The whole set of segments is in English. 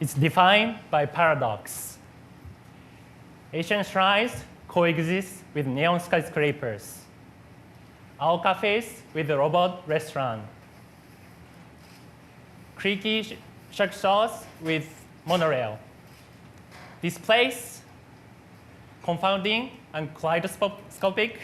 It's defined by paradox. Asian shrines coexist with neon skyscrapers. Our cafes with a robot restaurant. Creaky shark sauce with monorail. This place, confounding and kaleidoscopic,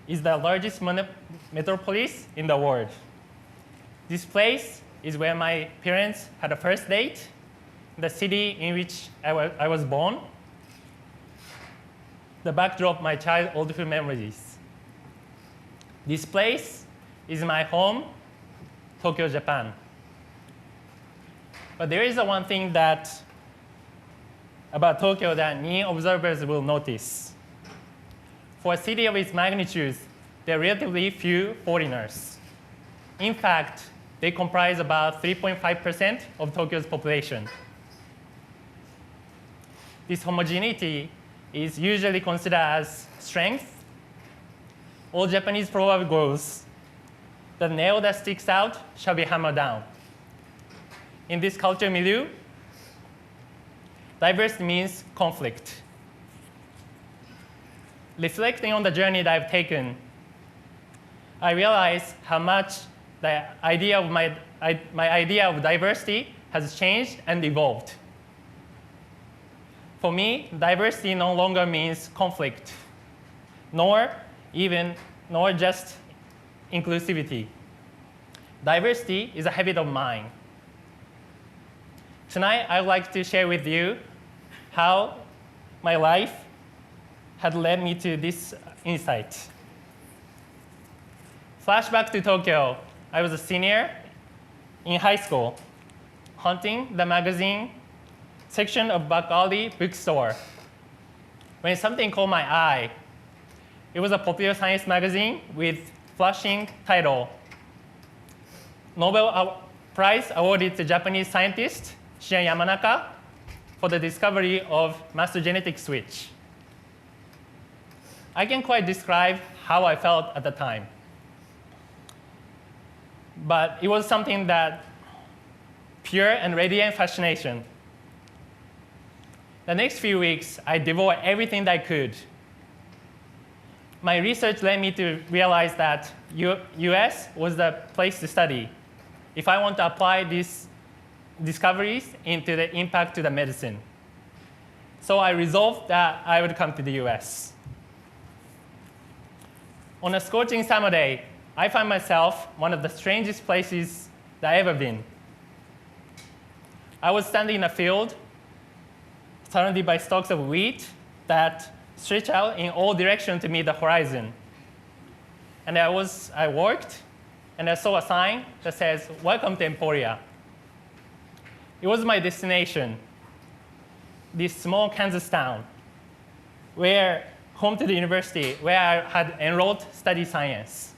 is the largest metropolis in the world. This place is where my parents had a first date, the city in which I was born, the backdrop of my childhood memories. This place is my home, Tokyo, Japan. But there is one thing about Tokyo that new observers will notice. For a city of its magnitude, there are relatively few foreigners. In fact, they comprise about 3.5% of Tokyo's population. This homogeneity is usually considered as strength. All Japanese proverb goes, the nail that sticks out shall be hammered down. In this culture milieu, diversity means conflict. Reflecting on the journey that I've taken, I realize how much the idea of my idea of diversity has changed and evolved. For me, diversity no longer means conflict, nor just inclusivity. Diversity is a habit of mine. Tonight, I would like to share with you how my life had led me to this insight. Flashback to Tokyo. I was a senior in high school, hunting the magazine section of back alley bookstore, when something caught my eye. It was a popular science magazine with flashing title, Nobel Prize awarded to Japanese scientist Shinya Yamanaka for the discovery of master genetic switch. I can't quite describe how I felt at the time, but it was something that pure and radiant fascination. The next few weeks, I devoured everything that I could. My research led me to realize that US was the place to study if I want to apply these discoveries into the impact to the medicine. So I resolved that I would come to the US. On a scorching summer day, I found myself one of the strangest places that I've ever been. I was standing in a field surrounded by stalks of wheat that stretched out in all directions to meet the horizon. And I worked, and I saw a sign that says, "Welcome to Emporia." It was my destination, this small Kansas town, home to the university, where I had enrolled to study science.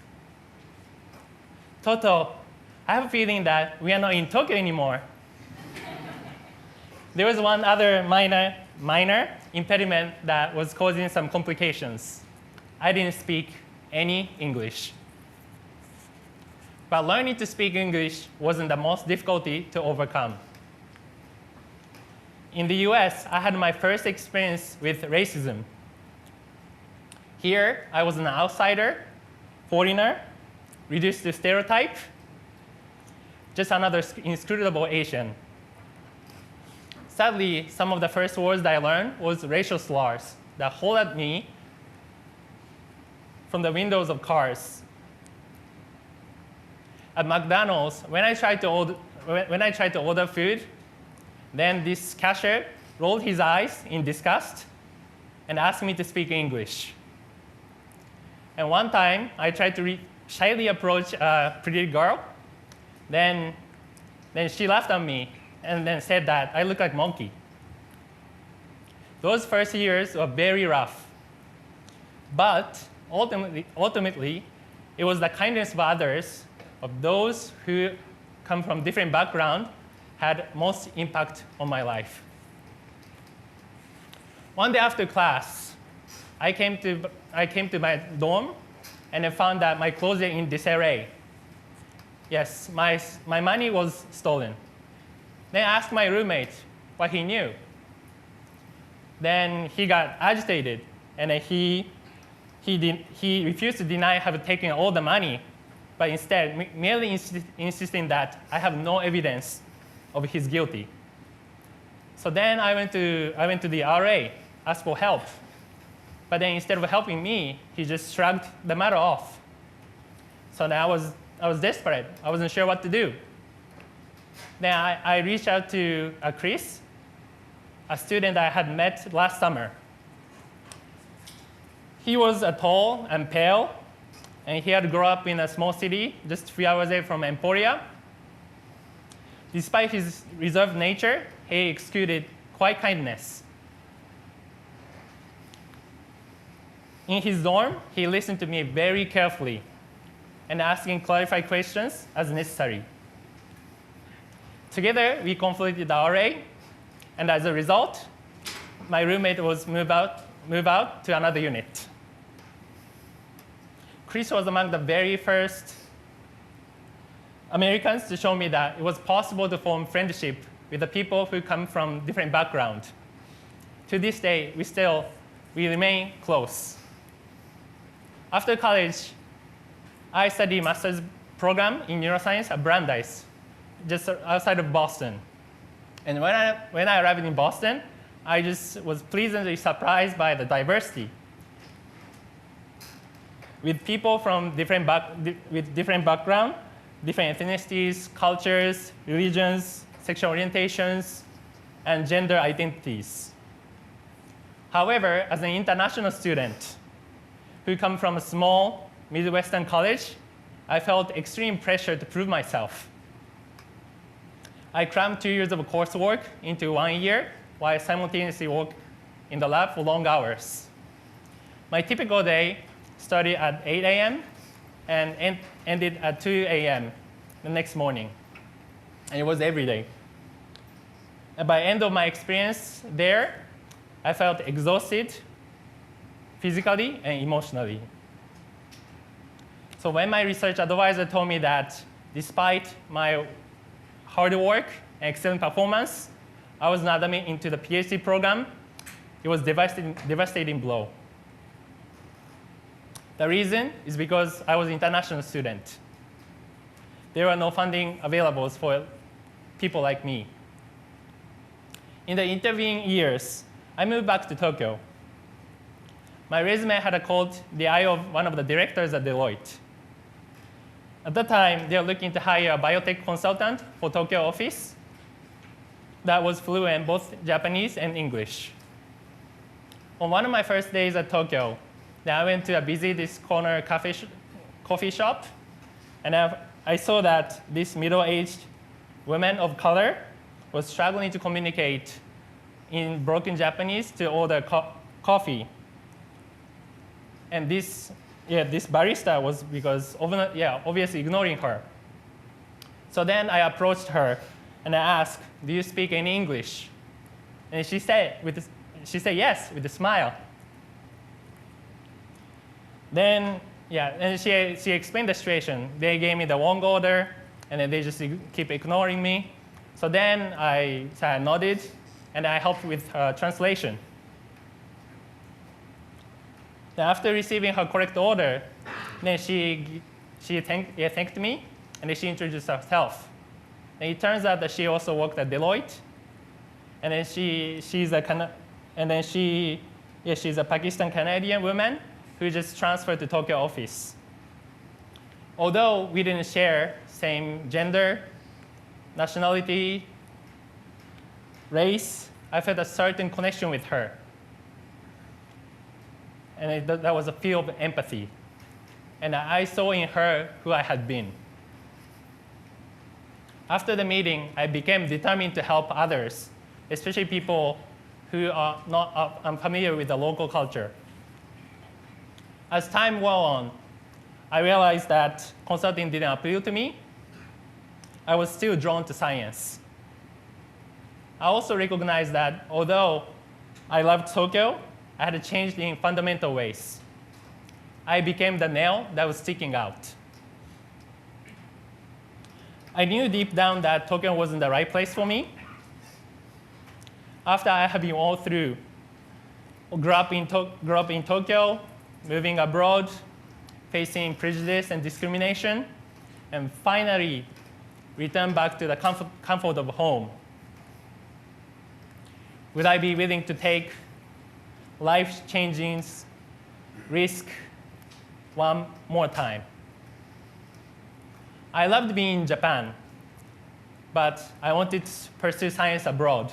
Toto, I have a feeling that we are not in Tokyo anymore. There was one other minor impediment that was causing some complications. I didn't speak any English. But learning to speak English wasn't the most difficulty to overcome. In the US, I had my first experience with racism. Here, I was an outsider, foreigner, reduced to stereotype, just another inscrutable Asian. Sadly, some of the first words that I learned was racial slurs that hollered at me from the windows of cars. At McDonald's, when I tried to order food, then this cashier rolled his eyes in disgust and asked me to speak English. And one time, I tried to shyly approach a pretty girl. Then she laughed at me and then said that I look like a monkey. Those first years were very rough. But ultimately, it was the kindness of others, of those who come from different backgrounds, had most impact on my life. One day after class, I came to my dorm and I found that my clothes are in disarray. Yes, my money was stolen. Then I asked my roommate what he knew. Then he got agitated, and then he refused to deny having taken all the money, but instead merely insisting that I have no evidence of his guilty. So then I went to the RA, asked for help. But then instead of helping me, he just shrugged the matter off. So then I was desperate. I wasn't sure what to do. Then I reached out to Chris, a student I had met last summer. He was tall and pale, and he had grown up in a small city just 3 hours away from Emporia. Despite his reserved nature, he exuded quiet kindness. In his dorm, he listened to me very carefully and asking clarifying questions as necessary. Together, we completed the RA, and as a result, my roommate was moved out to another unit. Chris was among the very first Americans to show me that it was possible to form friendship with the people who come from different backgrounds. To this day, we remain close. After college, I studied a master's program in neuroscience at Brandeis, just outside of Boston. And when I arrived in Boston, I just was pleasantly surprised by the diversity. With people from different backgrounds, different ethnicities, cultures, religions, sexual orientations, and gender identities. However, as an international student who come from a small Midwestern college, I felt extreme pressure to prove myself. I crammed 2 years of coursework into 1 year while I simultaneously worked in the lab for long hours. My typical day started at 8 a.m. and ended at 2 a.m. the next morning. And it was every day. And by the end of my experience there, I felt exhausted physically and emotionally. So when my research advisor told me that despite my hard work and excellent performance, I was not admitted into the PhD program, it was a devastating blow. The reason is because I was an international student. There were no funding available for people like me. In the intervening years, I moved back to Tokyo. My resume had caught the eye of one of the directors at Deloitte. At that time, they were looking to hire a biotech consultant for Tokyo office that was fluent in both Japanese and English. On one of my first days at Tokyo, I went to a busy corner coffee shop, and I saw that this middle-aged woman of color was struggling to communicate in broken Japanese to order coffee. And this barista was obviously ignoring her. So then I approached her and I asked, "Do you speak any English?" And she said yes with a smile. Then and she explained the situation. They gave me the wrong order, and then they just keep ignoring me. So then I nodded, and I helped with translation. Then after receiving her correct order, then she thanked me, and then she introduced herself. And it turns out that she also worked at Deloitte, and then she's a Pakistan Canadian woman who just transferred to Tokyo office. Although we didn't share same gender, nationality, race, I felt a certain connection with her. And that was a feel of empathy. And I saw in her who I had been. After the meeting, I became determined to help others, especially people who are not unfamiliar with the local culture. As time went on, I realized that consulting didn't appeal to me. I was still drawn to science. I also recognized that although I loved Tokyo, I had changed in fundamental ways. I became the nail that was sticking out. I knew deep down that Tokyo wasn't the right place for me. After I have been all through, grew up in Tokyo, moving abroad, facing prejudice and discrimination, and finally return back to the comfort of home. Would I be willing to take life-changing risk one more time? I loved being in Japan, but I wanted to pursue science abroad.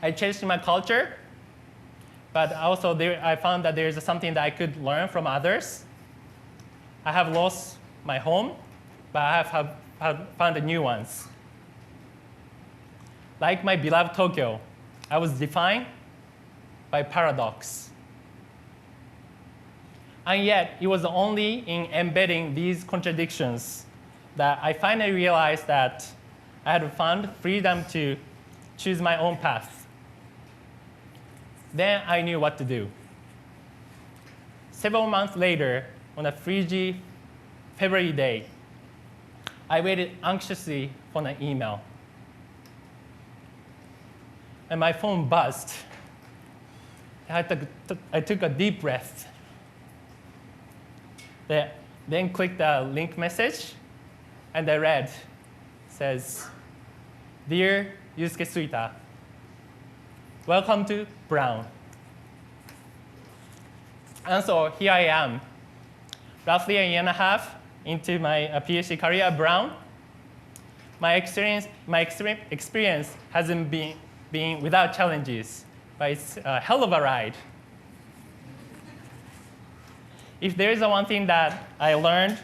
I changed my culture, but also I found that there's something that I could learn from others. I have lost my home, but I have found new ones. Like my beloved Tokyo, I was defined by paradox. And yet, it was only in embedding these contradictions that I finally realized that I had found freedom to choose my own path. Then I knew what to do. Several months later, on a frigid February day, I waited anxiously for an email. And my phone buzzed. I took a deep breath. Then clicked the link message, and I read, says, "Dear Yusuke Suita, welcome to Brown." And so here I am, roughly a year and a half into my PhD career at Brown. My experience hasn't been without challenges, but it's a hell of a ride. If there is one thing that I learned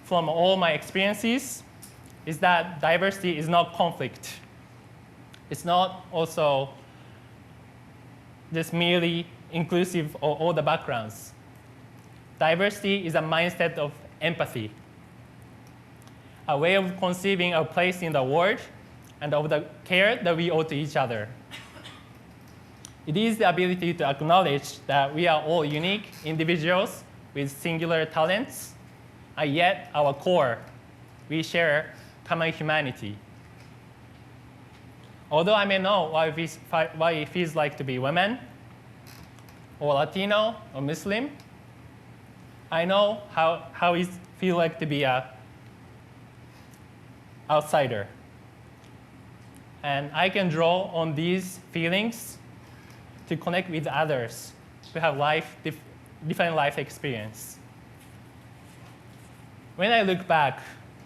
from all my experiences, is that diversity is not conflict. It's not also just merely inclusive of all the backgrounds. Diversity is a mindset of empathy, a way of conceiving our place in the world and of the care that we owe to each other. It is the ability to acknowledge that we are all unique individuals with singular talents, and yet our core, we share common humanity. Although I may know what it feels like to be women, or Latino, or Muslim, I know how it feels like to be an outsider. And I can draw on these feelings to connect with others who have different life experience. When I look back,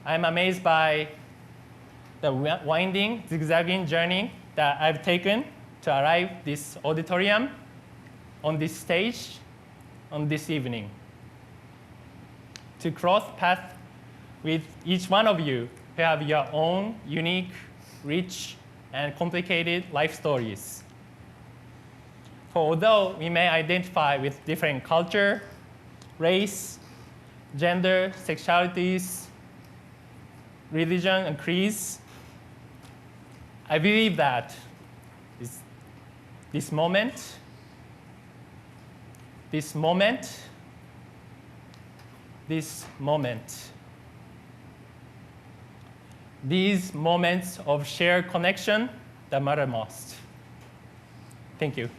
I'm amazed by the winding, zigzagging journey that I've taken to arrive this auditorium, on this stage, on this evening. To cross paths with each one of you who have your own unique, rich, and complicated life stories. For although we may identify with different culture, race, gender, sexualities, religion, and creeds, I believe that this moment, these moments of shared connection that matter most. Thank you.